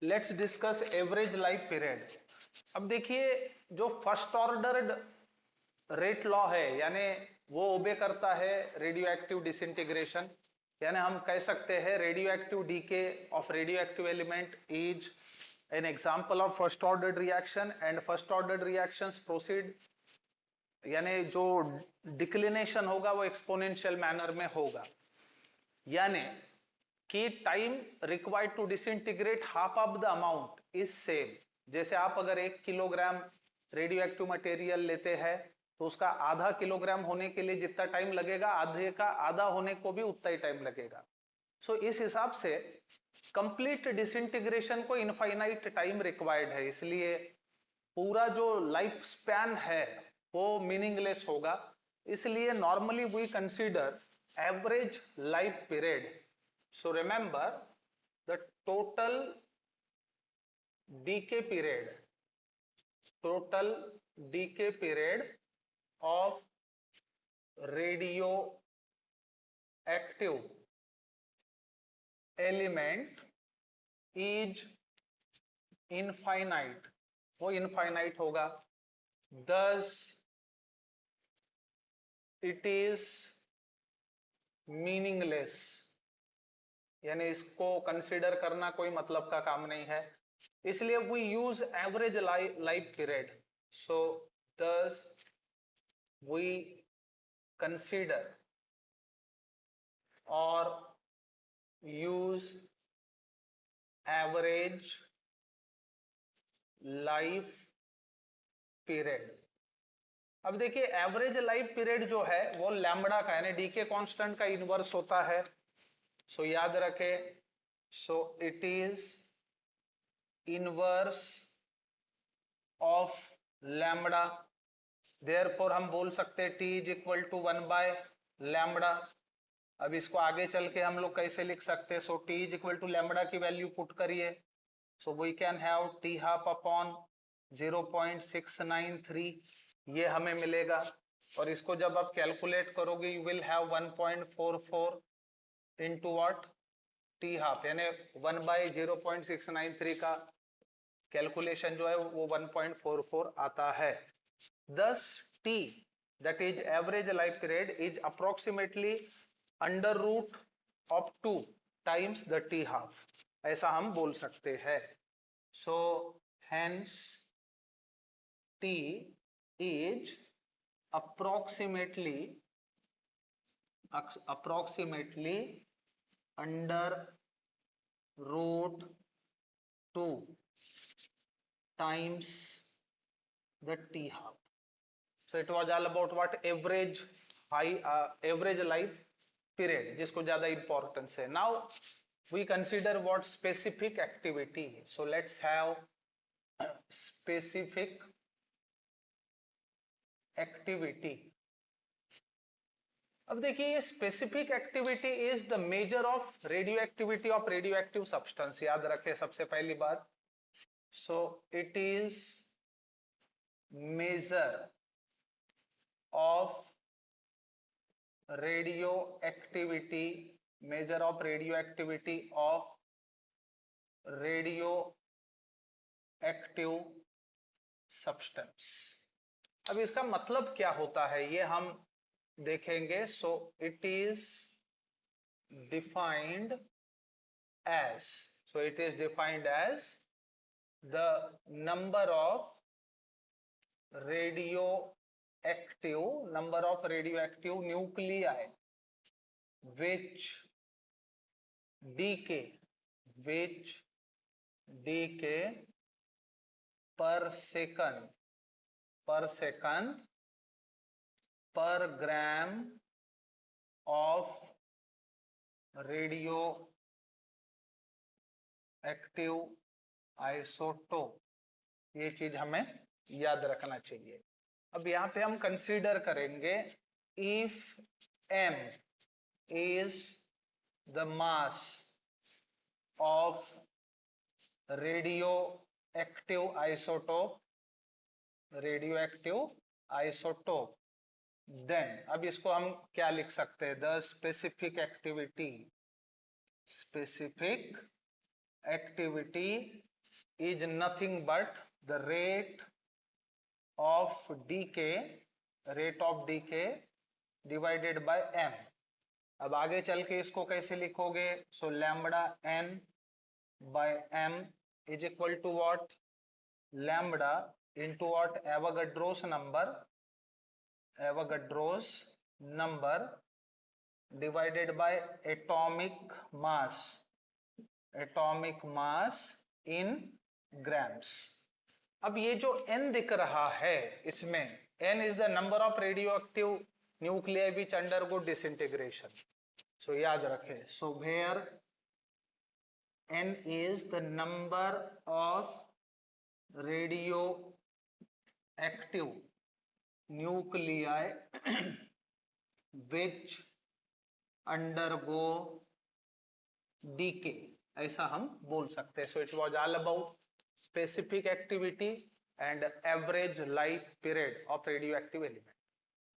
Let's discuss average life period. अब देखिए, जो फर्स्ट ऑर्डर्ड रेट लॉ है, यानी वो ओबे करता है रेडियो एक्टिव डिसइंटीग्रेशन, यानी हम कह सकते हैं radio active DK of radio active element is an example of first ordered reaction and first ordered reactions proceed, यानी जो डिक्लिनेशन होगा वो एक्सपोनेंशियल मैनर में होगा, यानी कि time required to disintegrate half of the amount is same. जैसे आप अगर 1 किलोग्राम रेडियो एक्टिव मटेरियल लेते हैं तो उसका आधा किलोग्राम होने के लिए जितना टाइम लगेगा, आधे का आधा होने को भी उतना ही टाइम लगेगा। सो इस हिसाब से कंप्लीट डिसइंटीग्रेशन को इनफाइनाइट टाइम रिक्वायर्ड है, इसलिए पूरा जो लाइफ स्पैन है वो मीनिंगलेस होगा। इसलिए normally we consider average life period. So remember the total decay period of radioactive element is infinite, वो infinite होगा। Thus it is meaningless, यानी इसको कंसिडर करना कोई मतलब का काम नहीं है, इसलिए we use average life period. So thus we consider और यूज एवरेज लाइफ पीरियड। अब देखिए, एवरेज लाइफ पीरियड जो है वो लैम्बडा का यानी डीके कांस्टेंट का इनवर्स होता है। सो याद रखें, सो it is inverse of lambda, therefore हम बोल सकते हैं टी इज इक्वल टू 1/लैम्बडा। अब इसको आगे चल के हम लोग कैसे लिख सकते हैं? So t is equal to lambda की वैल्यू पुट करिए, so we can have t half upon 0.693, ये हमें मिलेगा। और इसको जब आप कैलकुलेट करोगे you will have 1.44 into what, T half, यानी 1/0.693 का कैलकुलेशन जो है वो 1.44 आता है। Thus T, that is average life period, is approximately under root of 2 times the T half, ऐसा हम बोल सकते हैं। So hence T is approximately under root 2 times the T half. So it was all about what? Average life period, जिसको ज्यादा importance है। Now we consider what? Specific activity. So let's have specific activity. अब देखिए, ये specific activity is the measure of radio activity of radio active substance. याद रखें सबसे पहली बात, सो it is measure of radioactivity, measure of radioactivity of radioactive substance। अब इसका मतलब क्या होता है ये हम देखेंगे। So it is defined as, the number of radioactive nuclei which decay per second per gram of radioactive isotope, ये चीज हमें याद रखना चाहिए। अब यहाँ पे हम कंसीडर करेंगे if m is the mass of radioactive isotope, then अब इसको हम क्या लिख सकते हैं? The specific activity is nothing but the rate of decay divided by m. अब आगे चल के इसको कैसे लिखोगे? सो lambda n by m is equal to what? Lambda into what? Avogadro's number divided by atomic mass in grams. अब ये जो n दिख रहा है इसमें, n is the number of radioactive nuclei which undergo disintegration. So याद रखें, so where n is the number of radioactive nuclei which undergo decay, ऐसा हम बोल सकते हैं. So it was all about specific activity and average life period of radioactive element.